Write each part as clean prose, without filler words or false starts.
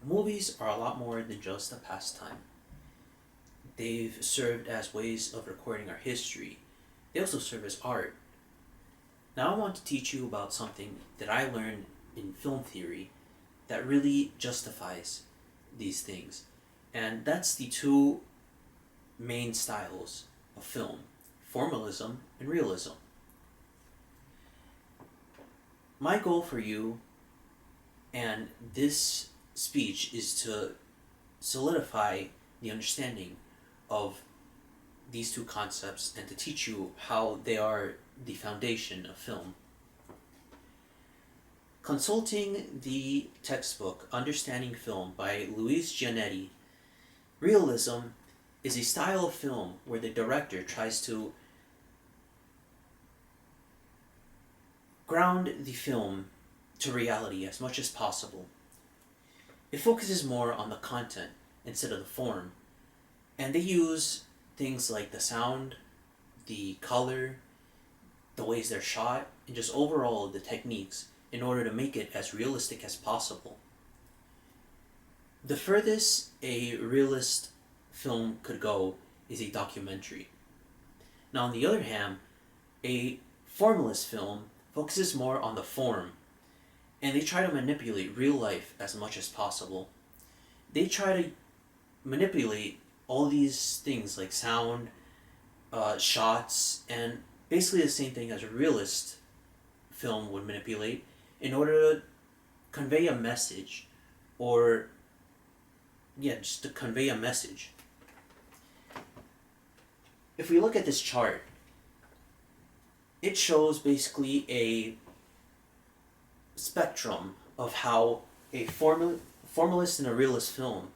Movies are a lot more than just a pastime. They've served as ways of recording our history. They also serve as art. Now I want to teach you about something that I learned in film theory that really justifies these things. And that's the two main styles of film: formalism and realism. My goal for you and this speech is to solidify the understanding of these two concepts and to teach you how they are the foundation of film. Consulting the textbook Understanding Film by Luis Giannetti, realism is a style of film where the director tries to ground the film to reality as much as possible. It focuses more on the content instead of the form, and they use things like the sound, the color, the ways they're shot, and just overall the techniques in order to make it as realistic as possible. The furthest a realist film could go is a documentary. Now, on the other hand, a formalist film focuses more on the form, and they try to manipulate real life as much as possible. They try to manipulate all these things like sound, shots, and basically the same thing as a realist film would manipulate in order to convey a message, or just to convey a message. If we look at this chart, it shows basically a spectrum of how a formalist and a realist film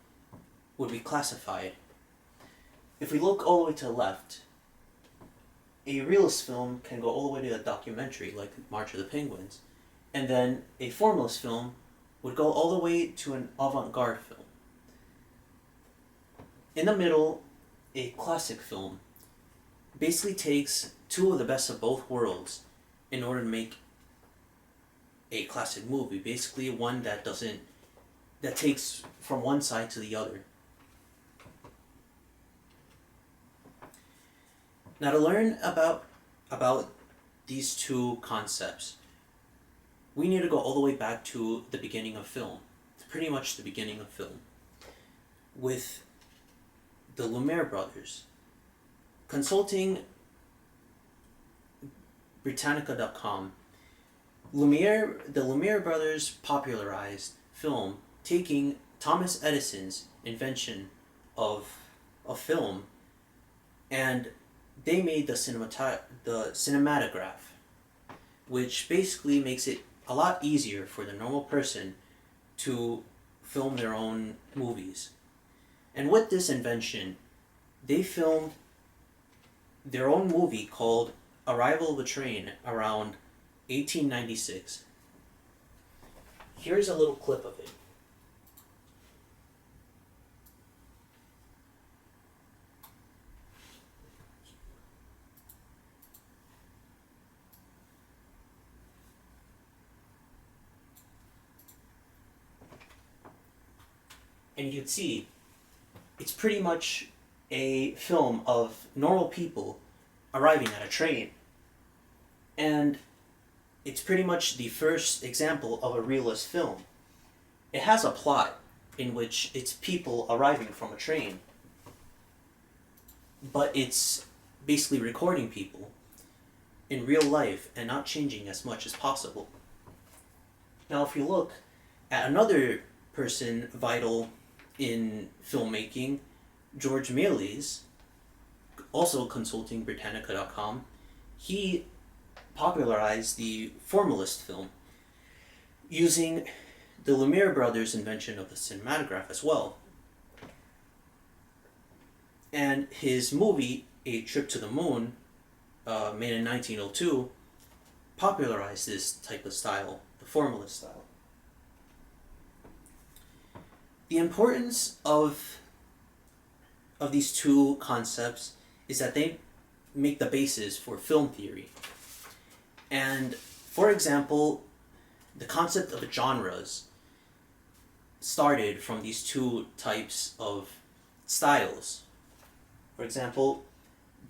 would be classified. If we look all the way to the left, a realist film can go all the way to a documentary like March of the Penguins, and then a formalist film would go all the way to an avant-garde film. In the middle, a classic film basically takes two of the best of both worlds in order to make a classic movie, basically one that takes from one side to the other. Now, to learn about these two concepts, we need to go all the way back to the beginning of film, pretty much the beginning of film, with the Lumiere brothers. Consulting Britannica.com, the Lumiere brothers popularized film, taking Thomas Edison's invention of film, and they made the cinematograph, which basically makes it a lot easier for the normal person to film their own movies. And with this invention, they filmed their own movie called Arrival of a Train around 1896. Here's a little clip of it. And you can see it's pretty much a film of normal people arriving at a train. And it's pretty much the first example of a realist film. It has a plot in which it's people arriving from a train, but it's basically recording people in real life and not changing as much as possible. Now, if you look at another person vital in filmmaking, George Méliès, also consulting Britannica.com, he popularized the formalist film using the Lumiere brothers' invention of the cinematograph as well. And his movie, A Trip to the Moon, made in 1902, popularized this type of style, the formalist style. The importance of these two concepts is that they make the basis for film theory. And for example, the concept of genres started from these two types of styles. For example,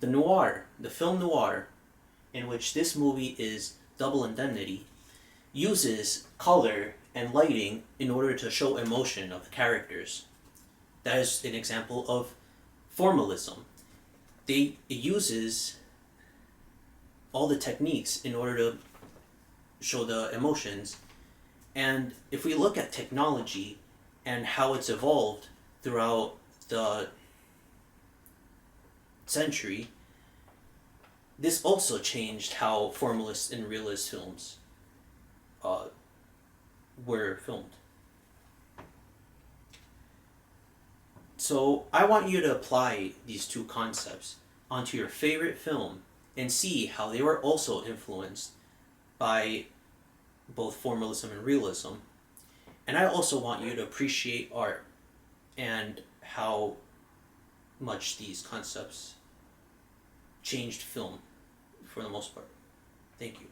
the film noir, in which this movie is Double Indemnity, uses color and lighting in order to show emotion of the characters. That is an example of formalism. It uses all the techniques in order to show the emotions. And if we look at technology and how it's evolved throughout the century, this also changed how formalist and realist films were filmed. So I want you to apply these two concepts onto your favorite film and see how they were also influenced by both formalism and realism. And I also want you to appreciate art and how much these concepts changed film for the most part. Thank you.